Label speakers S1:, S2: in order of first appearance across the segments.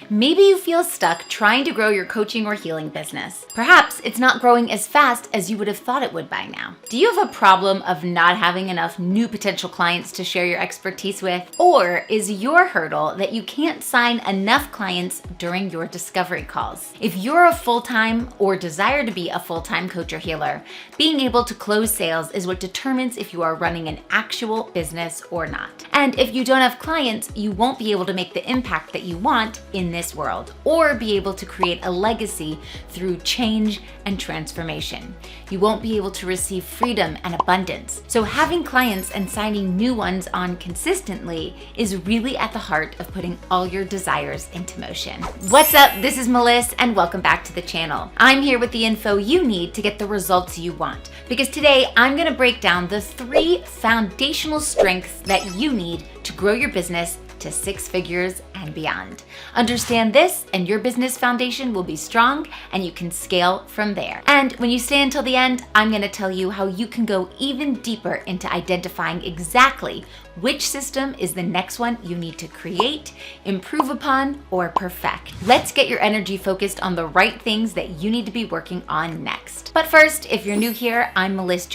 S1: Maybe you feel stuck trying to grow your coaching or healing business. Perhaps it's not growing as fast as you would have thought it would by now. Do you have a problem of not having enough new potential clients to share your expertise with? Or is your hurdle that you can't sign enough clients during your discovery calls? If you're a full-time or desire to be a full-time coach or healer, being able to close sales is what determines if you are running an actual business or not. And if you don't have clients, you won't be able to make the impact that you want in this world, or be able to create a legacy through change and transformation. You won't be able to receive freedom and abundance. So having clients and signing new ones on consistently is really at the heart of putting all your desires into motion. What's up? This is Meliss, and welcome back to the channel. I'm here with the info you need to get the results you want, because today I'm gonna break down the 3 foundational strengths that you need to grow your business to 6 figures and beyond. Understand this and your business foundation will be strong and you can scale from there. And when you stay until the end, I'm gonna tell you how you can go even deeper into identifying exactly which system is the next one you need to create, improve upon, or perfect. Let's get your energy focused on the right things that you need to be working on next. But first, if you're new here, I'm Meliss,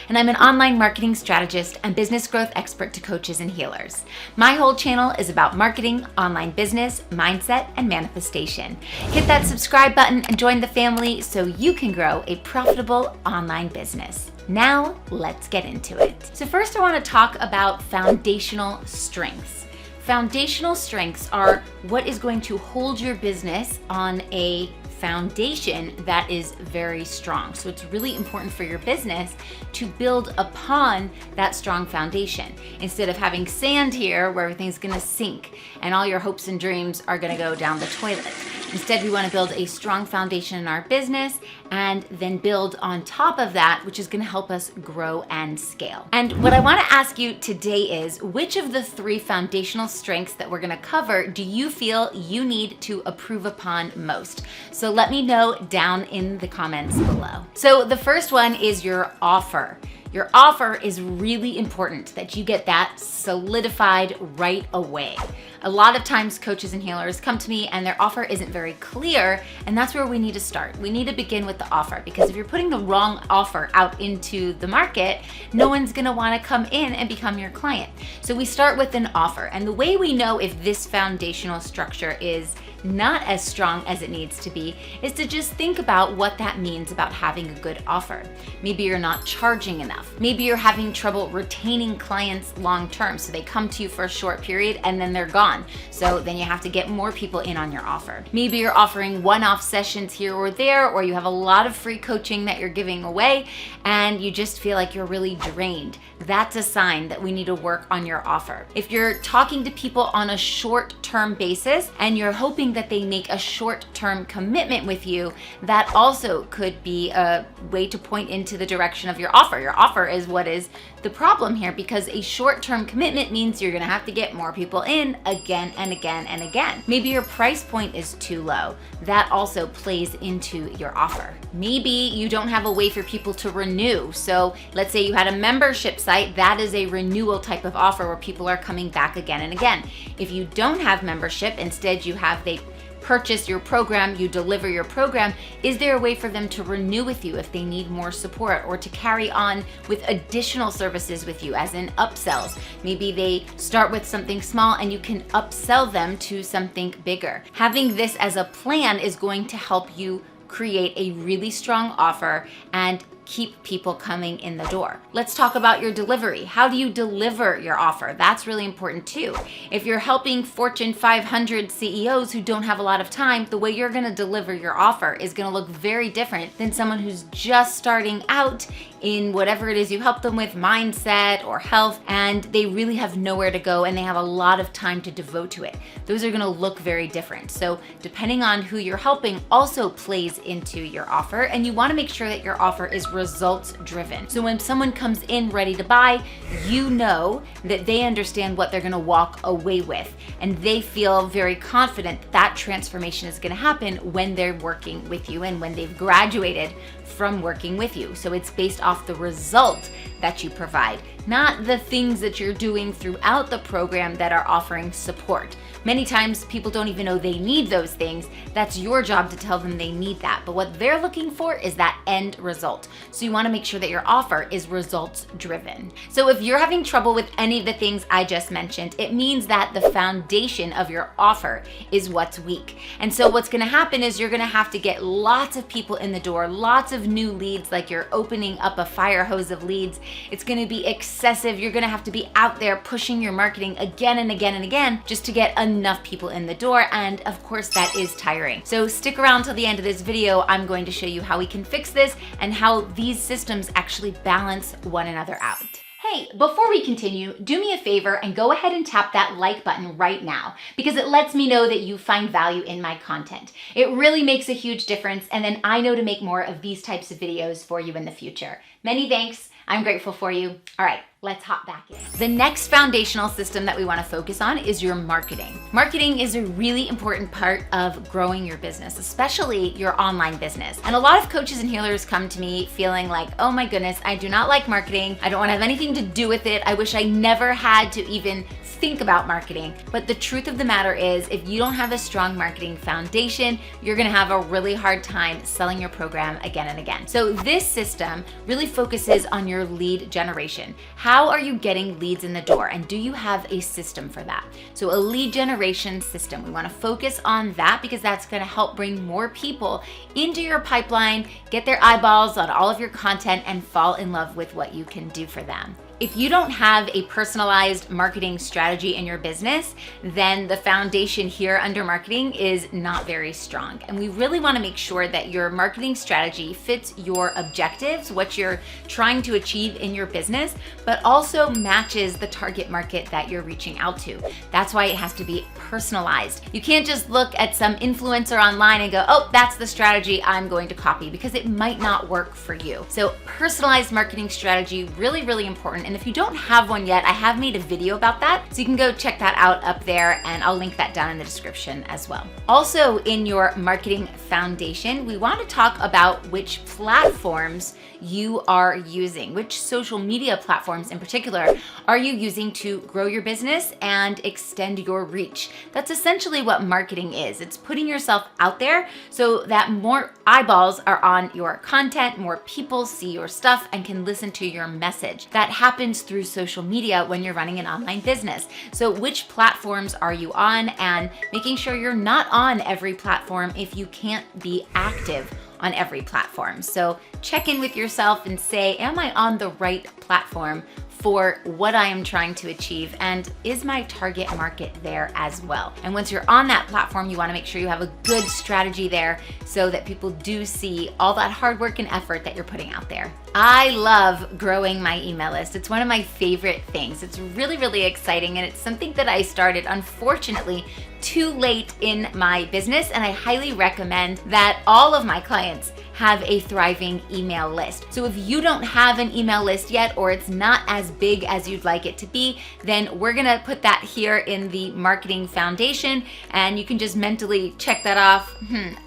S1: and I'm an online marketing strategist and business growth expert to coaches and healers. My whole channel is about marketing, online business, mindset, and manifestation. Hit that subscribe button and join the family so you can grow a profitable online business. Now, let's get into it. So first I want to talk about foundational strengths. Foundational strengths are what is going to hold your business on a foundation that is very strong. So it's really important for your business to build upon that strong foundation instead of having sand here where everything's gonna sink and all your hopes and dreams are gonna go down the toilet. Instead, we want to build a strong foundation in our business and then build on top of that, which is going to help us grow and scale. And what I want to ask you today is, which of the 3 foundational strengths that we're going to cover do you feel you need to improve upon most? So let me know down in the comments below. So the first one is your offer. Your offer is really important that you get that solidified right away. A lot of times coaches and healers come to me and their offer isn't very clear, and that's where we need to start. We need to begin with the offer, because if you're putting the wrong offer out into the market, no one's gonna wanna come in and become your client. So we start with an offer, and the way we know if this foundational structure is not as strong as it needs to be is to just think about what that means about having a good offer. Maybe you're not charging enough. Maybe you're having trouble retaining clients long term, so they come to you for a short period and then they're gone. So then you have to get more people in on your offer. Maybe you're offering one-off sessions here or there, or you have a lot of free coaching that you're giving away and you just feel like you're really drained. That's a sign that we need to work on your offer. If you're talking to people on a short-term basis and you're hoping that they make a short-term commitment with you, that also could be a way to point into the direction of your offer. Your offer is what is the problem here, because a short-term commitment means you're gonna have to get more people in again and again and again. Maybe your price point is too low. That also plays into your offer. Maybe you don't have a way for people to renew. So let's say you had a membership site, that is a renewal type of offer where people are coming back again and again. If you don't have membership, instead you have they purchase your program, you deliver your program, is there a way for them to renew with you if they need more support, or to carry on with additional services with you, as in upsells? Maybe they start with something small and you can upsell them to something bigger. Having this as a plan is going to help you create a really strong offer and keep people coming in the door. Let's talk about your delivery. How do you deliver your offer? That's really important too. If you're helping Fortune 500 CEOs who don't have a lot of time, the way you're gonna deliver your offer is gonna look very different than someone who's just starting out in whatever it is you help them with, mindset or health, and they really have nowhere to go and they have a lot of time to devote to it. Those are gonna look very different. So depending on who you're helping also plays into your offer, and you wanna make sure that your offer is results driven. So when someone comes in ready to buy, you know that they understand what they're gonna walk away with, and they feel very confident that transformation is gonna happen when they're working with you and when they've graduated from working with you. So it's based off the result that you provide, not the things that you're doing throughout the program that are offering support. Many times people don't even know they need those things. That's your job to tell them they need that. But what they're looking for is that end result. So you want to make sure that your offer is results driven. So if you're having trouble with any of the things I just mentioned, it means that the foundation of your offer is what's weak. And so what's going to happen is you're going to have to get lots of people in the door, lots of new leads, like you're opening up a fire hose of leads. It's going to be excessive. You're going to have to be out there pushing your marketing again and again and again just to get enough people in the door, and of course that is tiring. So stick around till the end of this video. I'm going to show you how we can fix this and how these systems actually balance one another out. Hey, before we continue, do me a favor and go ahead and tap that like button right now, because it lets me know that you find value in my content. It really makes a huge difference, and then I know to make more of these types of videos for you in the future. Many thanks. I'm grateful for you. All right, let's hop back in. The next foundational system that we want to focus on is your marketing. Marketing is a really important part of growing your business, especially your online business. And a lot of coaches and healers come to me feeling like, oh my goodness, I do not like marketing. I don't want to have anything to do with it. I wish I never had to even think about marketing. But the truth of the matter is, if you don't have a strong marketing foundation, you're going to have a really hard time selling your program again and again. So this system really focuses on your lead generation. How are you getting leads in the door? And do you have a system for that? So a lead generation system, we want to focus on that because that's going to help bring more people into your pipeline, get their eyeballs on all of your content, and fall in love with what you can do for them. If you don't have a personalized marketing strategy in your business, then the foundation here under marketing is not very strong. And we really want to make sure that your marketing strategy fits your objectives, what you're trying to achieve in your business, but also matches the target market that you're reaching out to. That's why it has to be personalized. You can't just look at some influencer online and go, oh, that's the strategy I'm going to copy, because it might not work for you. So personalized marketing strategy, really, really important. And if you don't have one yet, I have made a video about that. So you can go check that out up there, and I'll link that down in the description as well. Also, in your marketing foundation, we want to talk about which platforms you are using. Which social media platforms in particular are you using to grow your business and extend your reach? That's essentially what marketing is. It's putting yourself out there so that more eyeballs are on your content, more people see your stuff and can listen to your message. That happens through social media when you're running an online business. So which platforms are you on, and making sure you're not on every platform if you can't be active on every platform. So check in with yourself and say, am I on the right platform for what I am trying to achieve, and is my target market there as well? And once you're on that platform, you want to make sure you have a good strategy there so that people do see all that hard work and effort that you're putting out there. I love growing my email list. It's one of my favorite things. It's really, really exciting, and it's something that I started, unfortunately, too late in my business, and I highly recommend that all of my clients have a thriving email list. So if you don't have an email list yet, or it's not as big as you'd like it to be, then we're gonna put that here in the marketing foundation, and you can just mentally check that off.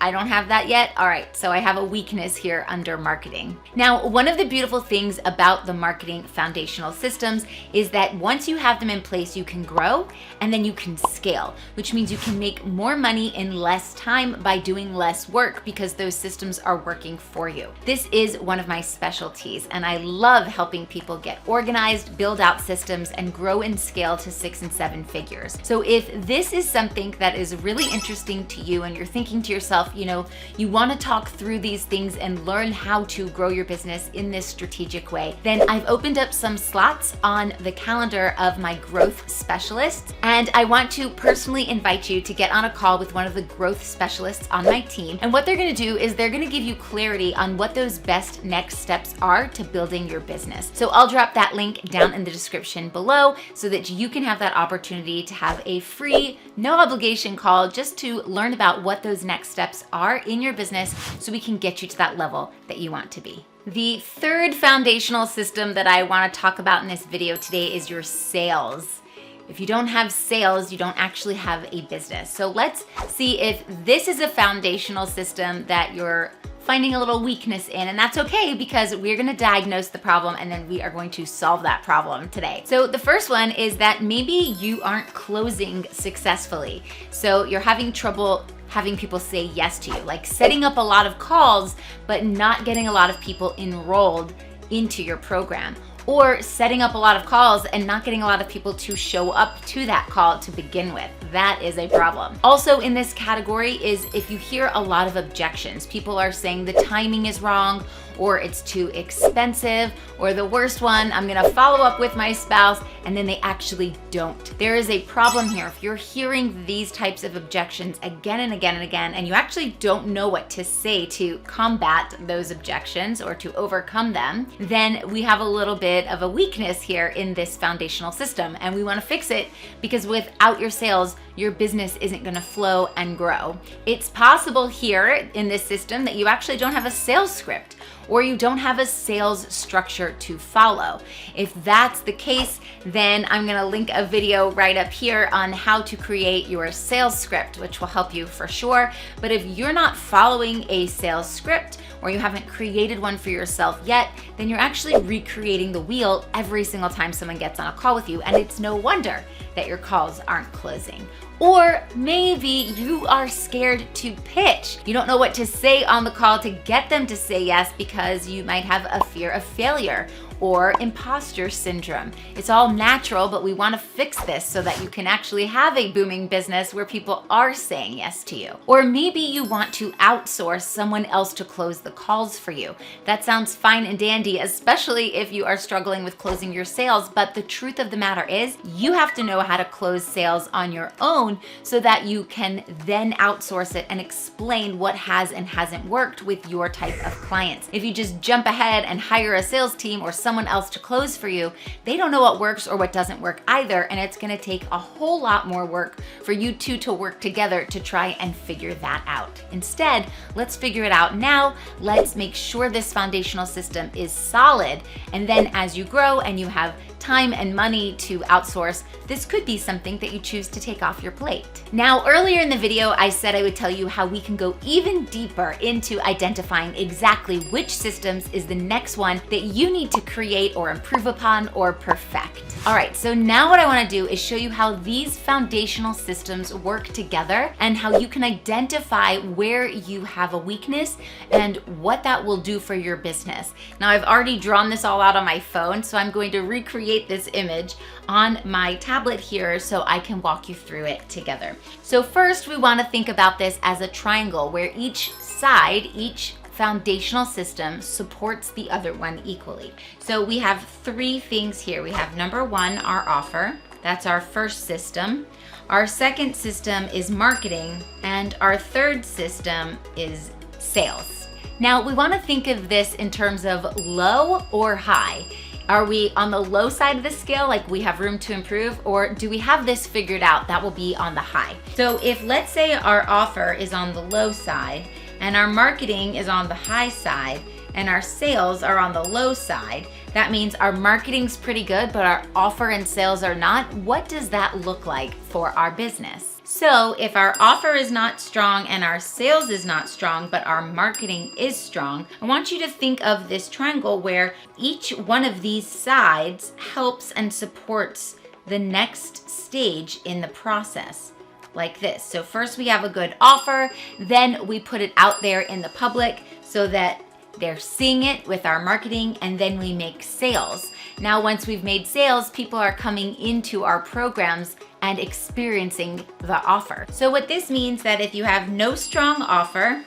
S1: I don't have that yet. All right, so I have a weakness here under marketing. Now, one of the beautiful things about the marketing foundational systems is that once you have them in place, you can grow and then you can scale, which means you can make more money in less time by doing less work because those systems are working for you. This is one of my specialties, and I love helping people get organized, build out systems, and grow and scale to 6 and 7 figures. So if this is something that is really interesting to you and you're thinking to yourself, you want to talk through these things and learn how to grow your business in this strategic way, then I've opened up some slots on the calendar of my growth specialists, and I want to personally invite you to get on a call with one of the growth specialists on my team. And what they're going to do is they're going to give you clarity on what those best next steps are to building your business. So I'll drop that link down in the description below so that you can have that opportunity to have a free, no obligation call just to learn about what those next steps are in your business so we can get you to that level that you want to be. The third foundational system that I want to talk about in this video today is your sales. If you don't have sales, you don't actually have a business. So let's see if this is a foundational system that you're finding a little weakness in, and that's okay because we're gonna diagnose the problem and then we are going to solve that problem today. So the first one is that maybe you aren't closing successfully. So you're having trouble having people say yes to you, like setting up a lot of calls, but not getting a lot of people enrolled into your program, or setting up a lot of calls and not getting a lot of people to show up to that call to begin with. That is a problem. Also in this category is if you hear a lot of objections. People are saying the timing is wrong, or it's too expensive, or the worst one, I'm gonna follow up with my spouse, and then they actually don't. There is a problem here. If you're hearing these types of objections again and again and again, and you actually don't know what to say to combat those objections or to overcome them, then we have a little bit of a weakness here in this foundational system, and we wanna fix it because without your sales, your business isn't gonna flow and grow. It's possible here in this system that you actually don't have a sales script, or you don't have a sales structure to follow. If that's the case, then I'm gonna link a video right up here on how to create your sales script, which will help you for sure. But if you're not following a sales script, or you haven't created one for yourself yet, then you're actually recreating the wheel every single time someone gets on a call with you, and it's no wonder that your calls aren't closing. Or maybe you are scared to pitch. You don't know what to say on the call to get them to say yes because you might have a fear of failure or imposter syndrome. It's all natural, but we want to fix this so that you can actually have a booming business where people are saying yes to you. Or maybe you want to outsource someone else to close the calls for you. That sounds fine and dandy, especially if you are struggling with closing your sales, but the truth of the matter is you have to know how to close sales on your own so that you can then outsource it and explain what has and hasn't worked with your type of clients. If you just jump ahead and hire a sales team or someone else to close for you, they don't know what works or what doesn't work either, and it's gonna take a whole lot more work for you two to work together to try and figure that out. Instead, let's figure it out now. Let's make sure this foundational system is solid, and then as you grow and you have time and money to outsource, this could be something that you choose to take off your plate. Now, earlier in the video, I said I would tell you how we can go even deeper into identifying exactly which systems is the next one that you need to create or improve upon or perfect. All right, so now what I wanna do is show you how these foundational systems work together and how you can identify where you have a weakness and what that will do for your business. Now, I've already drawn this all out on my phone, so I'm going to recreate this image on my tablet here so I can walk you through it together. So first, we want to think about this as a triangle where each side, each foundational system supports the other one equally. So we have three things here. We have number one, our offer. That's our first system. Our second system is marketing, and our third system is sales. Now, we want to think of this in terms of low or high. Are we on the low side of the scale, like we have room to improve, or do we have this figured out? That will be on the high. So if, let's say, our offer is on the low side and our marketing is on the high side and our sales are on the low side, that means our marketing's pretty good, but our offer and sales are not. What does that look like for our business? So if our offer is not strong and our sales is not strong, but our marketing is strong, I want you to think of this triangle where each one of these sides helps and supports the next stage in the process, like this. So first we have a good offer, then we put it out there in the public so that they're seeing it with our marketing, and then we make sales. Now, once we've made sales, people are coming into our programs and experiencing the offer. So what this means that if you have no strong offer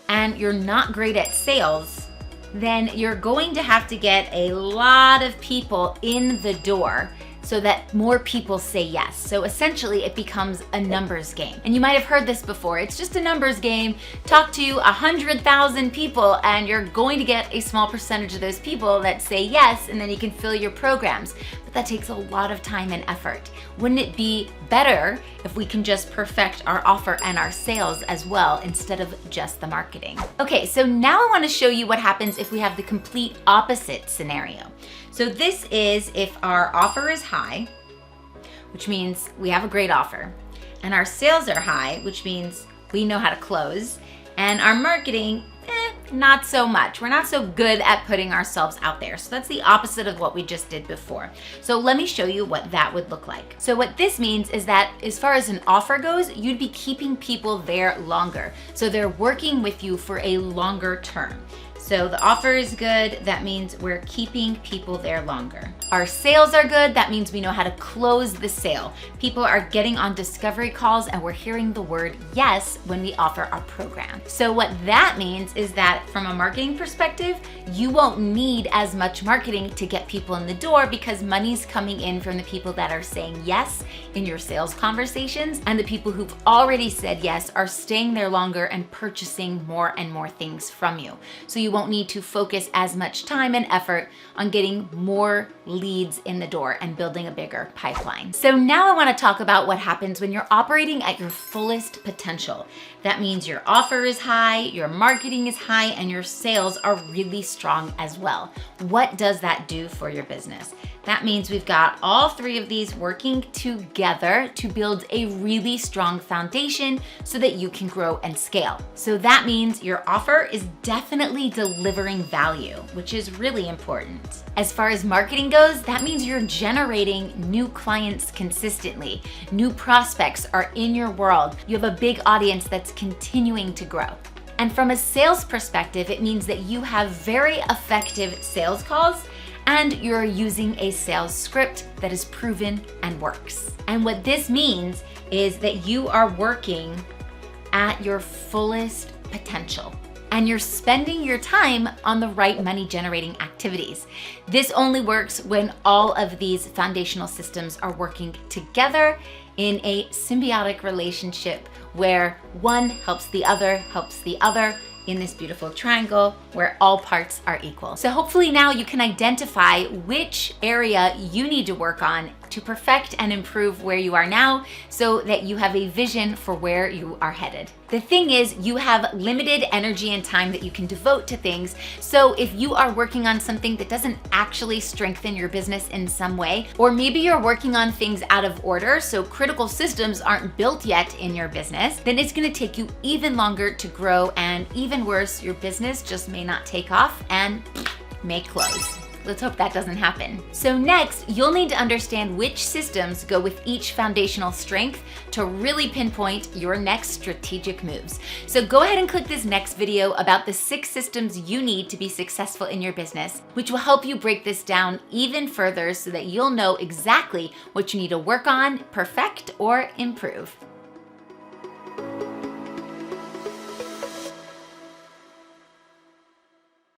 S1: and you're not great at sales, then you're going to have to get a lot of people in the door so that more people say yes. So essentially it becomes a numbers game. And you might have heard this before. It's just a numbers game. Talk to 100,000 people and you're going to get a small percentage of those people that say yes, and then you can fill your programs. But that takes a lot of time and effort. Wouldn't it be better if we can just perfect our offer and our sales as well instead of just the marketing? Okay, so now I want to show you what happens if we have the complete opposite scenario. So this is if our offer is high, which means we have a great offer, and our sales are high, which means we know how to close, and our marketing, Not so much. We're not so good at putting ourselves out there. So that's the opposite of what we just did before. So let me show you what that would look like. So what this means is that as far as an offer goes, you'd be keeping people there longer. So they're working with you for a longer term. So the offer is good. That means we're keeping people there longer. Our sales are good. That means we know how to close the sale. People are getting on discovery calls and we're hearing the word yes when we offer our program. So what that means is that from a marketing perspective, you won't need as much marketing to get people in the door because money's coming in from the people that are saying yes in your sales conversations, and the people who've already said yes are staying there longer and purchasing more and more things from you. So you won't need to focus as much time and effort on getting more leads in the door and building a bigger pipeline. So now I want to talk about what happens when you're operating at your fullest potential. That means your offer is high, your marketing is high, and your sales are really strong as well. What does that do for your business? That means we've got all three of these working together to build a really strong foundation so that you can grow and scale. So that means your offer is definitely delivering value, which is really important. As far as marketing goes, that means you're generating new clients consistently. New prospects are in your world. You have a big audience that's continuing to grow. And from a sales perspective, it means that you have very effective sales calls and you're using a sales script that is proven and works. And what this means is that you are working at your fullest potential and you're spending your time on the right money generating activities. This only works when all of these foundational systems are working together in a symbiotic relationship where one helps the other in this beautiful triangle where all parts are equal. So hopefully now you can identify which area you need to work on to perfect and improve where you are now so that you have a vision for where you are headed. The thing is, you have limited energy and time that you can devote to things. So if you are working on something that doesn't actually strengthen your business in some way, or maybe you're working on things out of order, so critical systems aren't built yet in your business, then it's gonna take you even longer to grow, and even worse, your business just may not take off and may close. Let's hope that doesn't happen. So next, you'll need to understand which systems go with each foundational strength to really pinpoint your next strategic moves. So go ahead and click this next video about the 6 systems you need to be successful in your business, which will help you break this down even further so that you'll know exactly what you need to work on, perfect, or improve.